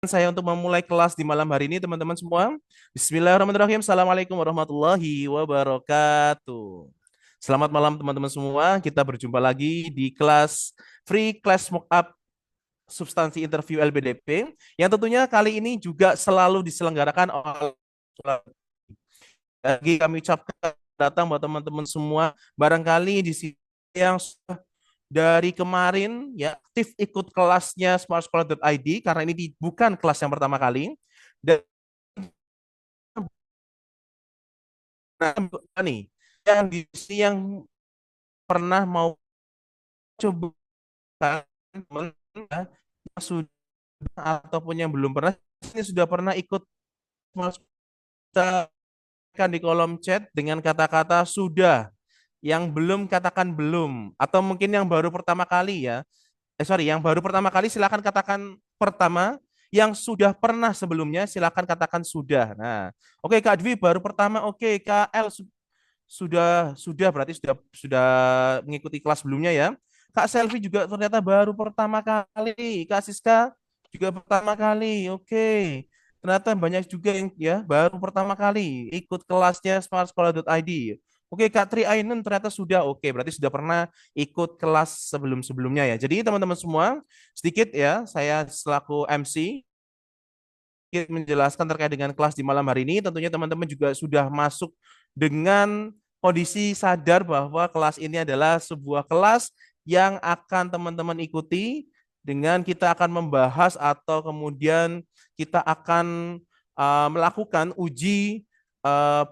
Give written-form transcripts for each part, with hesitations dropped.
Saya untuk memulai kelas di malam hari ini, teman-teman semua. Bismillahirrahmanirrahim. Assalamualaikum warahmatullahi wabarakatuh. Selamat malam, teman-teman semua. Kita berjumpa lagi di kelas Free Class Mockup Substansi Interview LPDP, yang tentunya kali ini juga selalu diselenggarakan oleh lagi kami ucapkan datang buat teman-teman semua. Barangkali di sini yang dari kemarin ya aktif ikut kelasnya smartsekolah.id karena ini bukan kelas yang pertama kali. Dan nih yang di sini yang pernah mau coba ya, yang sudah ataupun yang belum pernah ini sudah pernah ikut Smart di kolom chat dengan kata-kata sudah, yang belum katakan belum, atau mungkin yang baru pertama kali ya. Yang baru pertama kali silakan katakan pertama, yang sudah pernah sebelumnya silakan katakan sudah. Nah, oke Kak Dwi baru pertama, oke Kak L sudah berarti sudah mengikuti kelas sebelumnya ya. Kak Selvi juga ternyata baru pertama kali. Kak Siska juga pertama kali. Oke. Ternyata banyak juga yang ya baru pertama kali ikut kelasnya smartsekolah.id. Oke, Kak Tri Ainun ternyata sudah. Oke, berarti sudah pernah ikut kelas sebelum-sebelumnya ya. Jadi teman-teman semua, sedikit ya, saya selaku MC menjelaskan terkait dengan kelas di malam hari ini. Tentunya teman-teman juga sudah masuk dengan kondisi sadar bahwa kelas ini adalah sebuah kelas yang akan teman-teman ikuti dengan kita akan membahas atau kemudian kita akan melakukan uji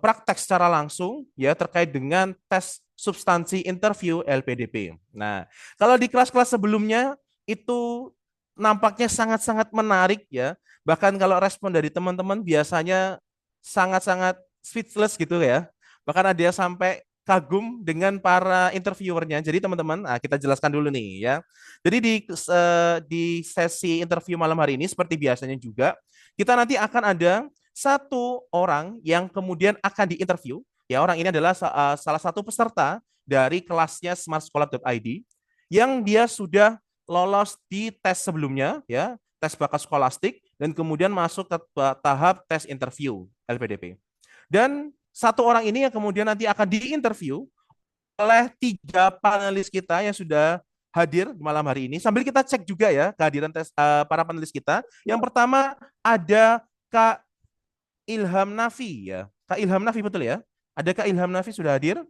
praktek secara langsung ya terkait dengan tes substansi interview LPDP. Nah, kalau di kelas-kelas sebelumnya itu nampaknya sangat-sangat menarik ya. Bahkan kalau respon dari teman-teman biasanya sangat-sangat speechless gitu ya. Bahkan ada yang sampai kagum dengan para interviewernya. Jadi teman-teman, kita jelaskan dulu nih ya. Jadi di sesi interview malam hari ini seperti biasanya juga, kita nanti akan ada satu orang yang kemudian akan diinterview. Ya, orang ini adalah salah satu peserta dari kelasnya smartsekolah.id yang dia sudah lolos di tes sebelumnya ya, tes bakat skolastik dan kemudian masuk ke tahap tes interview LPDP. Dan satu orang ini yang kemudian nanti akan diinterview oleh tiga panelis kita yang sudah hadir malam hari ini. Sambil kita cek juga ya kehadiran para panelis kita. Yang pertama ada Kak Ilham Nafi ya. Kak Ilham Nafi betul ya? Ada Kak Ilham Nafi sudah hadir?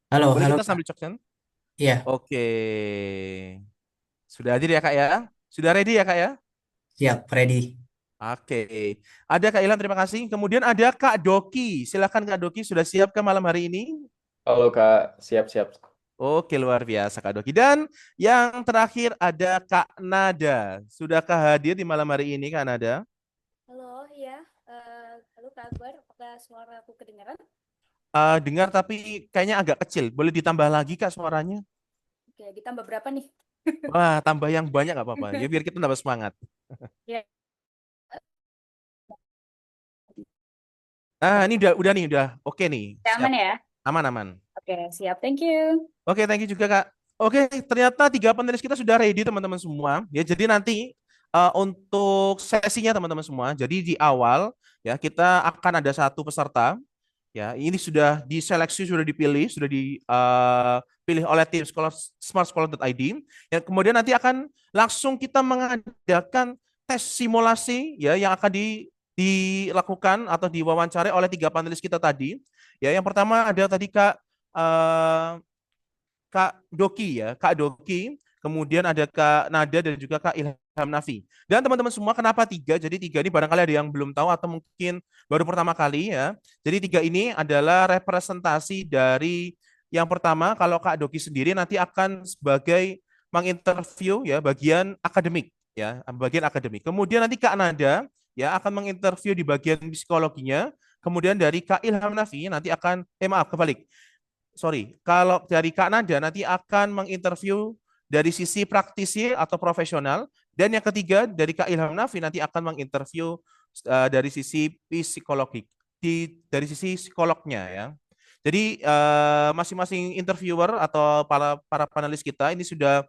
Halo, Boleh halo kita Kak. sambil cek kan? Iya, Oke. Sudah hadir ya Kak ya? Sudah ready ya Kak ya? siap, ready. Oke, ada Kak Ilham, terima kasih. Kemudian ada Kak Doki. Silakan Kak Doki, sudah siap ke malam hari ini? Halo Kak, siap-siap. Oke, luar biasa Kak Doki. Dan yang terakhir ada Kak Nada. Sudahkah hadir di malam hari ini Kak Nada? Halo, ya. Halo Kak Akbar, apakah suara aku kedengaran? Dengar tapi kayaknya agak kecil. Boleh ditambah lagi Kak suaranya? Oke, ditambah berapa nih? Wah, tambah yang banyak nggak apa-apa. Ya biar kita tambah semangat. Ya, Ini udah nih, udah oke nih. Siap. aman ya? Aman-aman. Oke, siap. Thank you. Oke, thank you juga Kak. Oke, ternyata tiga panelis kita sudah ready teman-teman semua. Ya, jadi nanti untuk sesinya teman-teman semua. Jadi di awal ya kita akan ada satu peserta. Ya, ini sudah diseleksi, sudah dipilih, sudah dipilih oleh tim sekolah smartsekolah.id. Yang kemudian nanti akan langsung kita mengadakan tes simulasi ya yang akan dilakukan atau diwawancarai oleh tiga panelis kita tadi. Ya, yang pertama ada tadi eh, Kak Doki ya, Kak Doki, kemudian ada Kak Nada dan juga Kak Ilham Nafi. Dan teman-teman semua kenapa tiga? Jadi tiga ini barangkali ada yang belum tahu atau mungkin baru pertama kali ya. Jadi tiga ini adalah representasi dari yang pertama kalau Kak Doki sendiri nanti akan sebagai menginterview ya bagian akademik ya, bagian akademik. Kemudian nanti Kak Nada ya akan menginterview di bagian psikologinya. Kemudian dari Kak Ilham Nafi nanti akan maaf kebalik, sorry, kalau dari Kak Nada nanti akan menginterview dari sisi praktisi atau profesional, dan yang ketiga dari Kak Ilham Nafi nanti akan menginterview dari sisi psikologi, dari sisi psikolognya ya. Jadi masing-masing interviewer atau para panelis kita ini sudah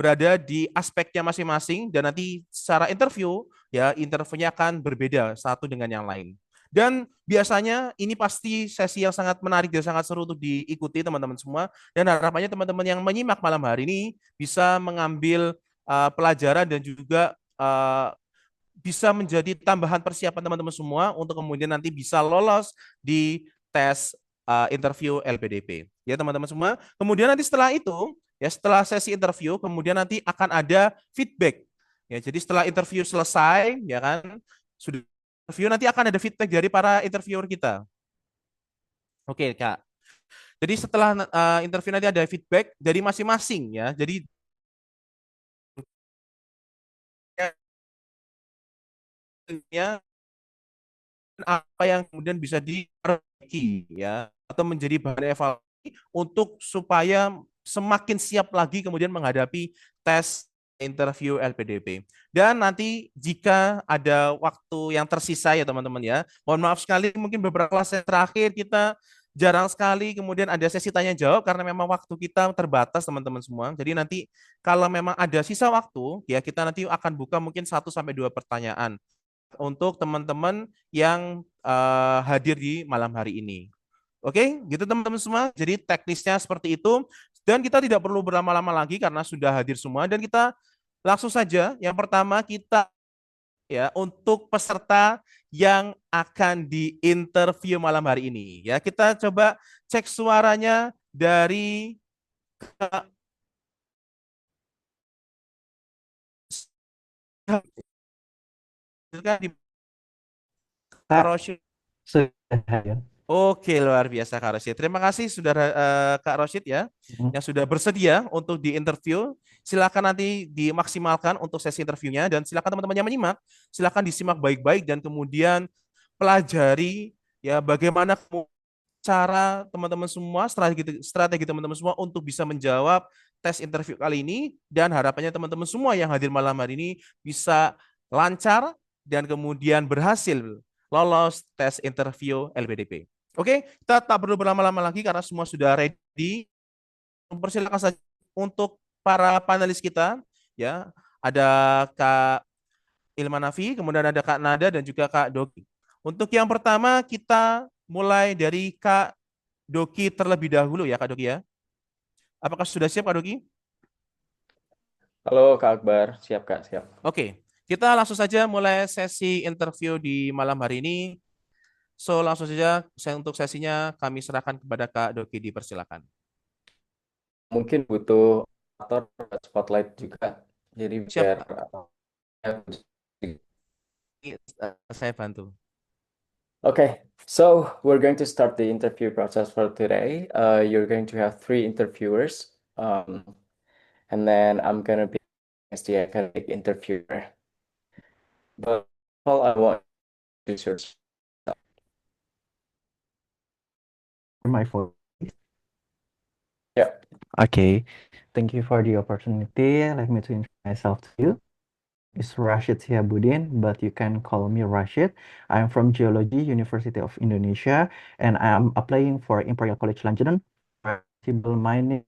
berada di aspeknya masing-masing dan nanti secara interview ya interviewnya akan berbeda satu dengan yang lain. Dan biasanya ini pasti sesi yang sangat menarik dan sangat seru untuk diikuti teman-teman semua. Dan harapannya teman-teman yang menyimak malam hari ini bisa mengambil pelajaran dan juga bisa menjadi tambahan persiapan teman-teman semua untuk kemudian nanti bisa lolos di tes interview LPDP. Ya teman-teman semua. Kemudian nanti setelah itu, ya setelah sesi interview, kemudian nanti akan ada feedback. Ya, jadi setelah interview selesai, ya kan, sudah interview nanti akan ada feedback dari para interviewer kita. Oke, Kak. Jadi setelah interview nanti ada feedback dari masing-masing ya. Jadi ya apa yang kemudian bisa diperbaiki ya atau menjadi bahan evaluasi untuk supaya semakin siap lagi kemudian menghadapi tes interview LPDP. Dan nanti jika ada waktu yang tersisa ya teman-teman ya, mohon maaf sekali mungkin beberapa kelas yang terakhir kita jarang sekali kemudian ada sesi tanya jawab karena memang waktu kita terbatas teman-teman semua. Jadi nanti kalau memang ada sisa waktu ya kita nanti akan buka mungkin 1 sampai 2 pertanyaan untuk teman-teman yang hadir di malam hari ini. Oke, gitu teman-teman semua. Jadi teknisnya seperti itu. Dan kita tidak perlu berlama-lama lagi karena sudah hadir semua. Dan kita langsung saja. Yang pertama kita ya untuk peserta yang akan diinterview malam hari ini. Ya, kita coba cek suaranya dari di Kak Kak, Rosyid. sudah ya. Oke, luar biasa Kak Rosyid. Terima kasih saudara Kak Rosyid ya Mhm. yang sudah bersedia untuk diinterview. Silakan nanti dimaksimalkan untuk sesi interviewnya dan silakan teman-teman yang menyimak, silakan disimak baik-baik dan kemudian pelajari ya bagaimana cara teman-teman semua, strategi teman-teman semua untuk bisa menjawab tes interview kali ini dan harapannya teman-teman semua yang hadir malam hari ini bisa lancar dan kemudian berhasil lolos tes interview LPDP. Oke, kita tak perlu berlama-lama lagi karena semua sudah ready. Persilakan saja untuk para panelis kita ya. Ada Kak Ilmanafi, kemudian ada Kak Nada dan juga Kak Doki. Untuk yang pertama kita mulai dari Kak Doki terlebih dahulu ya Kak Doki ya. Apakah sudah siap Kak Doki? Halo Kak Akbar, siap Kak, siap. Oke, kita langsung saja mulai sesi interview di malam hari ini. So langsung saja untuk sesinya kami serahkan kepada Kak Doki, dipersilakan. Mungkin butuh aktor spotlight juga, jadi Siap biar Kak, Oke, saya bantu. so we're going to start the interview process for today. You're going to have 3 interviewers, and then I'm gonna be as the academic interviewer. But all I want to search. My voice. Yeah. Okay. Thank you for the opportunity. Let me to introduce myself to you. It's Rashid Sihabudin, but you can call me Rashid. I'm from Geology, University of Indonesia, and I'm applying for Imperial College London, Civil Mining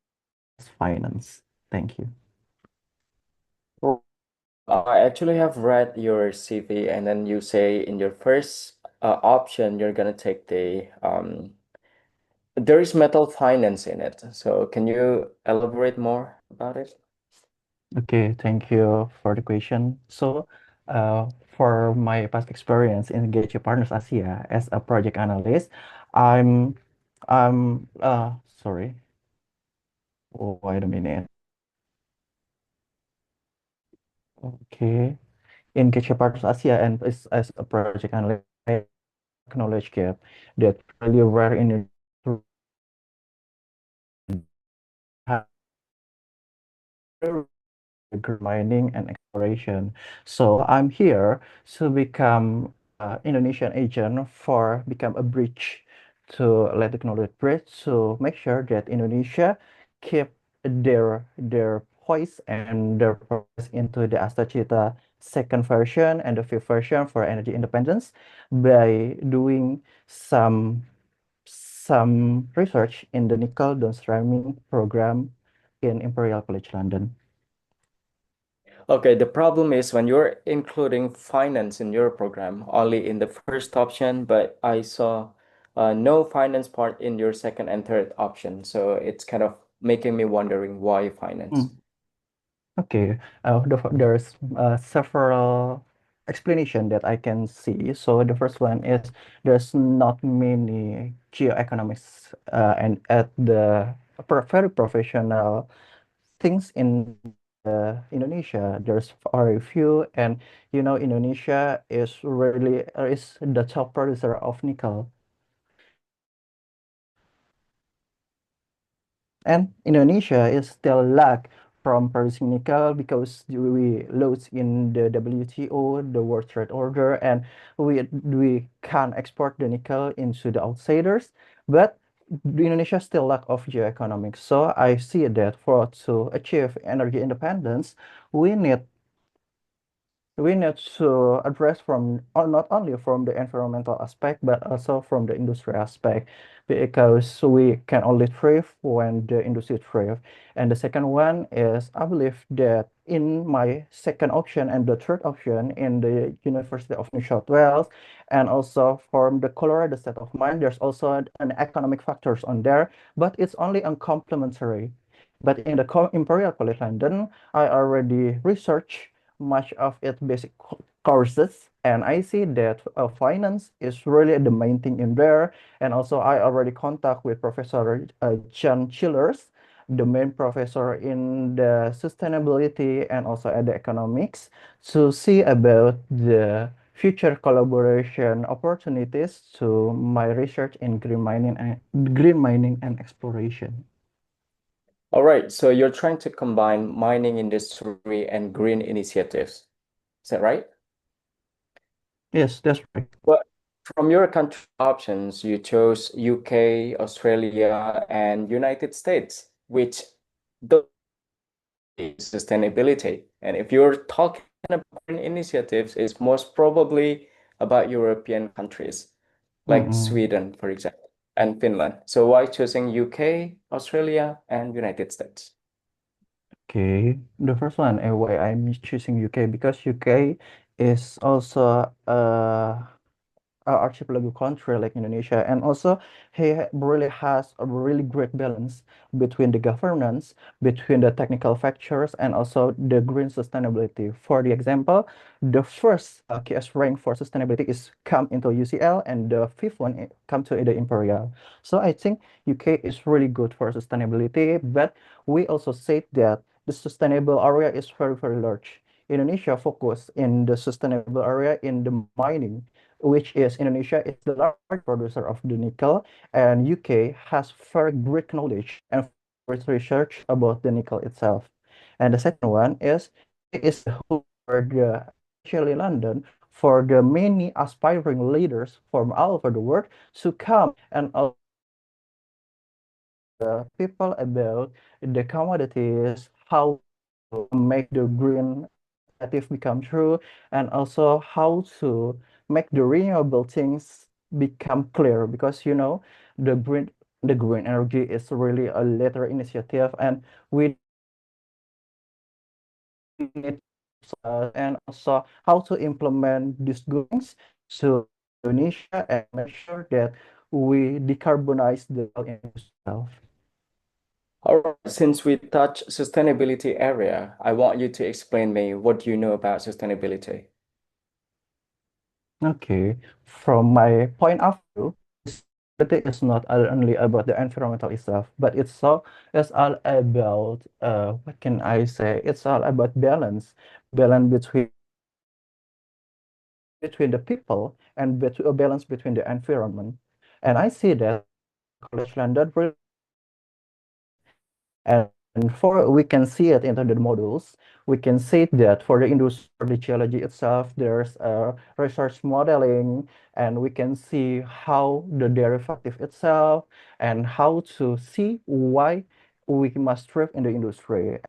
Finance. Thank you. I actually have read your CV, and then you say in your first option you're gonna take there is metal finance in it. So can you elaborate more about it? Okay, thank you for the question. So, for my past experience in Engage Partners Asia as a project analyst, I'm, sorry, oh, wait a minute. Okay, in Engage Partners Asia and as a project analyst, I acknowledge gap that really rare in mining and exploration. So I'm here to become Indonesian agent for become a bridge to let technology bridge to make sure that Indonesia keep their voice and their progress into the Astachita second version and the fifth version for energy independence by doing some research in the nickel downstreaming program in Imperial College London. Okay, the problem is when you're including finance in your program, only in the first option, but I saw no finance part in your second and third option. So it's kind of making me wondering why finance. Okay, there's several explanation that I can see. So the first one is there's not many geoeconomics and at the very professional things in Indonesia. There's very few, and Indonesia is the top producer of nickel. And Indonesia is still lack from producing nickel because we lose in the WTO, the World Trade Order, and we can export the nickel into the outsiders. But Indonesia still lack of geoeconomics. So I see that for to achieve energy independence, we need we need to address not only from the environmental aspect but also from the industry aspect, because we can only thrive when the industry thrive. And the second one is I believe that in my second option and the third option in the University of New South Wales and also from the Colorado state of mind, there's also an economic factors on there, but it's only a complementary. But in the Imperial College London, I already researched much of its basic courses, and I see that finance is really the main thing in there. And also I already contact with Professor John Chillers, the main professor in the sustainability and also at the economics, to see about the future collaboration opportunities to my research in green mining and exploration. All right, so you're trying to combine mining industry and green initiatives. Is that right? Yes, that's right. But from your country options, you chose UK, Australia, and United States, which don't have sustainability. And if you're talking about green initiatives, it's most probably about European countries, like Mm-mm. Sweden, for example, and Finland. So why choosing UK, Australia, and United States? Okay, the first one, why I'm choosing UK because UK is also archipelago country like Indonesia, and also really has a really great balance between the governance, between the technical factors, and also the green sustainability. For the example, the first KS rank for sustainability is come into UCL, and the fifth one come to the Imperial. So I think UK is really good for sustainability, but we also say that the sustainable area is very large. Indonesia focus in the sustainable area in the mining, which is Indonesia is the largest producer of the nickel, and UK has very great knowledge and great research about the nickel itself. And the second one is UK is the home for the, especially London, for the many aspiring leaders from all over the world to come and people about the commodities, how to make the green initiative become true, and also how to make the renewable things become clear. Because the green the green energy is really a later initiative, and we need and also how to implement these good things to Indonesia and make sure that we decarbonize the industry itself. All right, since we touch sustainability area, I want you to explain me what you know about sustainability. Okay, from my point of view, sustainability is not only about the environmental itself, but it's all about what can I say? It's all about balance between the people and a balance between the environment. And I see that College London really, and for we can see it into the models. We can see that for the industry, for the geology itself, there's a research modeling, and we can see how the derivative itself and how to see why we must thrive in the industry.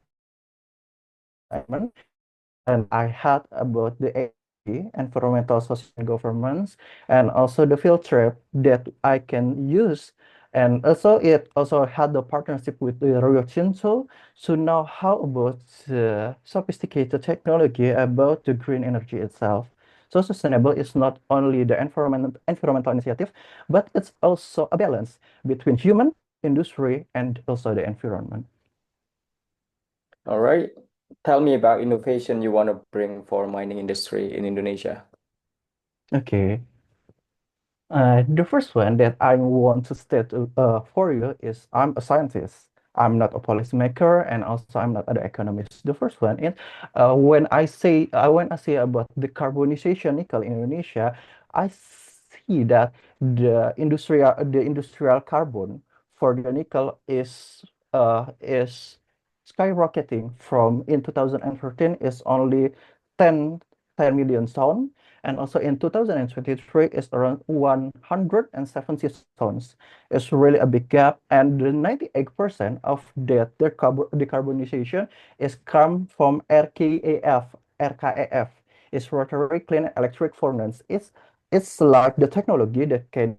And I had about the environmental social governance, and also the field trip that I can use And also it also had the partnership with the Rio Tinto. So now how about sophisticated technology about the green energy itself? So sustainable is not only the environmental initiative, but it's also a balance between human, industry, and also the environment. All right. Tell me about innovation you want to bring for mining industry in Indonesia. Okay. The first one that I want to state for you is I'm a scientist. I'm not a policymaker, and also I'm not an economist. The first one is when I say about decarbonization nickel in Indonesia, I see that the industrial carbon for the nickel is skyrocketing from in 2013 is only 10 10 million ton, and also in 2023 is around 170 tons. It's really a big gap, and the 98% of that decarbonization is come from RKEF. It's rotary clean electric furnace. It's like the technology that can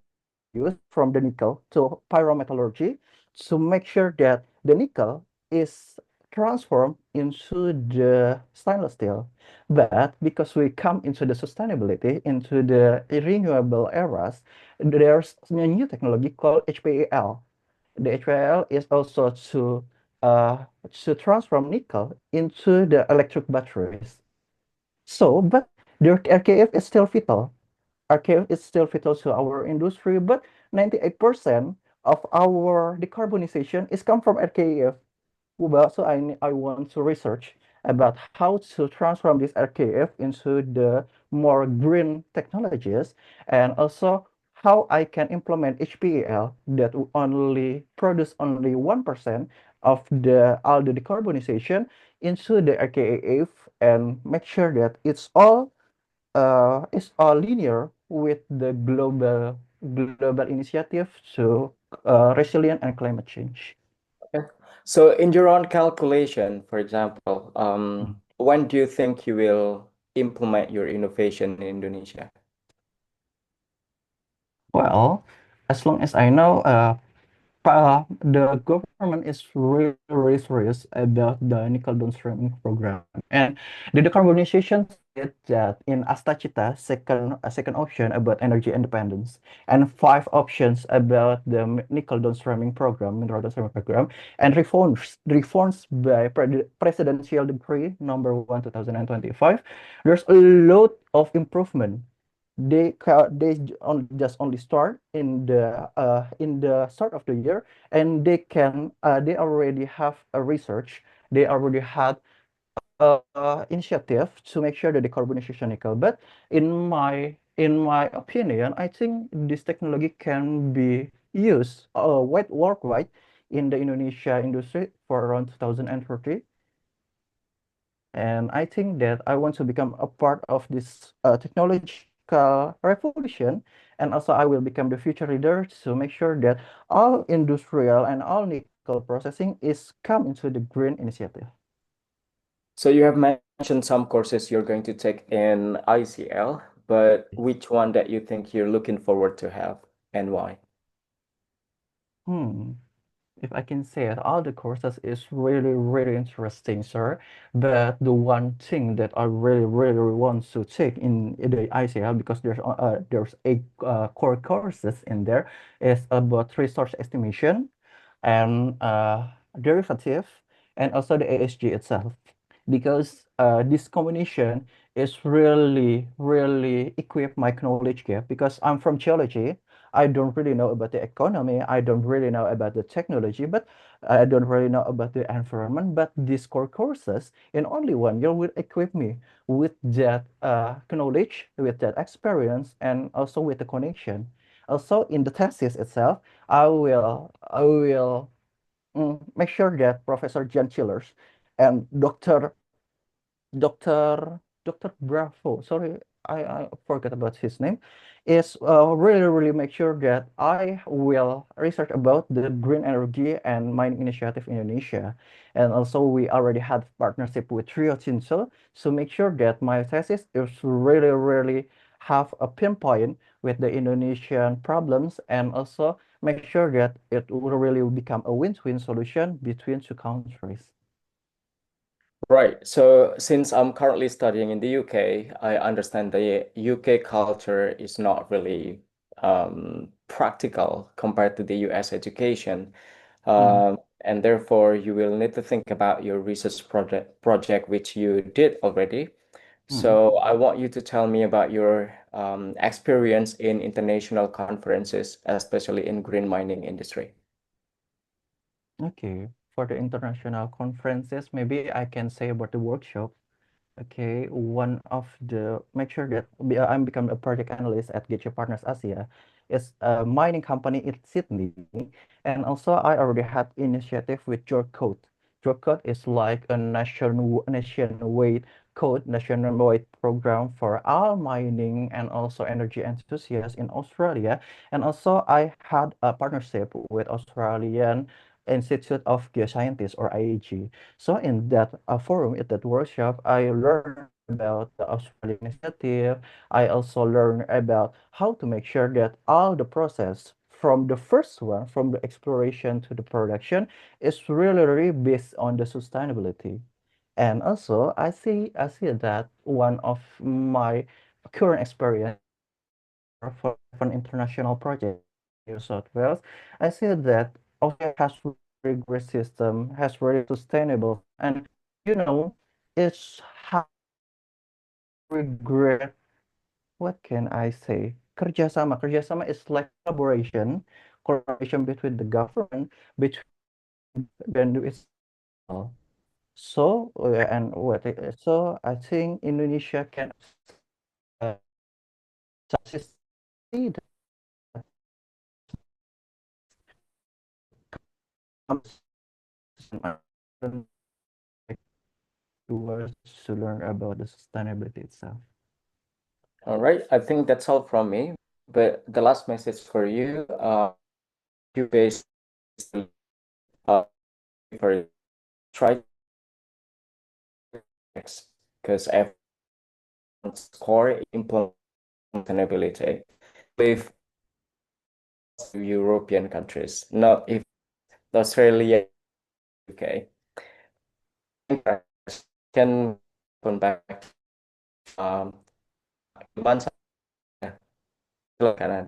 use from the nickel to pyrometallurgy to make sure that the nickel is transformed into the stainless steel. But because we come into the sustainability, into the renewable eras, there's a new technology called HPAL. The HPAL is also to transform nickel into the electric batteries. So, but the RKF is still vital. RKF is still vital to our industry, but 98% of our decarbonization is come from RKF. Well, so I want to research about how to transform this RKF into the more green technologies, and also how I can implement HPAL that will only produce only 1% of the all the decarbonization into the RKF, and make sure that it's all linear with the global initiative to resilient and climate change. Okay. So in your own calculation, for example, when do you think you will implement your innovation in Indonesia? Well, as long as I know, the government is really, really serious about the nickel downstreaming program, and the decarbonization said that in Astachita, second option about energy independence, and five options about the nickel downstreaming program, mineral downstreaming program, and reforms by Presidential Decree number 1 2025. There's a lot of improvement. Just only start in the start of the year, and they already have a research. They already had initiative to make sure the decarbonization nickel. But in my opinion, I think this technology can be used worldwide in the Indonesia industry for around 2030. And I think that I want to become a part of this technological revolution. And also, I will become the future leader to make sure that all industrial and all nickel processing is come into the green initiative. So you have mentioned some courses you're going to take in ICL, but which one that you think you're looking forward to have and why? Hmm. If I can say it, all the courses is really, really interesting, sir. But the one thing that I really, really want to take in the ICL, because there's a core courses in there, is about resource estimation and derivative, and also the ASG itself. Because this combination is really, really equip my knowledge gap, because I'm from geology. I don't really know about the economy. I don't really know about the technology, but I don't really know about the environment. But these core courses in only 1 year will equip me with that knowledge, with that experience, and also with the connection. Also, in the thesis itself, I will make sure that Professor Jan Chillers and Dr. Bravo, sorry, I forgot about his name, is really, really make sure that I will research about the green energy and mining initiative in Indonesia. And also we already had partnership with Rio Tinto to make sure that my thesis is really, really have a pinpoint with the Indonesian problems, and also make sure that it will really become a win-win solution between two countries. Right. So since I'm currently studying in the UK, I understand the UK culture is not really practical compared to the US education. And therefore you will need to think about your research project which you did already. So I want you to tell me about your experience in international conferences, especially in green mining industry. Okay, for the international conferences, maybe I can say about the workshop. Okay, one of the make sure that I'm become a project analyst at Gateway Partners Asia is a mining company in Sydney, and also I already had initiative with Your Code. Your Code is like a nationwide program for all mining and also energy enthusiasts in Australia. And also I had a partnership with Australian Institute of Geoscientists or IAG. So in that forum, at that workshop, I learned about the Australian initiative. I also learned about how to make sure that all the process from the first one, from the exploration to the production, is really based on the sustainability. And also, I see that one of my current experience for an international project in New South Wales, I see that Australia has very great system, has very sustainable, and you know, it's how great. What can I say? Kerjasama. Kerjasama is like collaboration between the government, between and it's so and so I think Indonesia can uh, succeed to learn about the sustainability itself. All right, I think that's all from me. But the last message for you, you basically for try because everyone's core implement sustainability with European countries, not if Australia, UK. Can come back. Depan, silakan.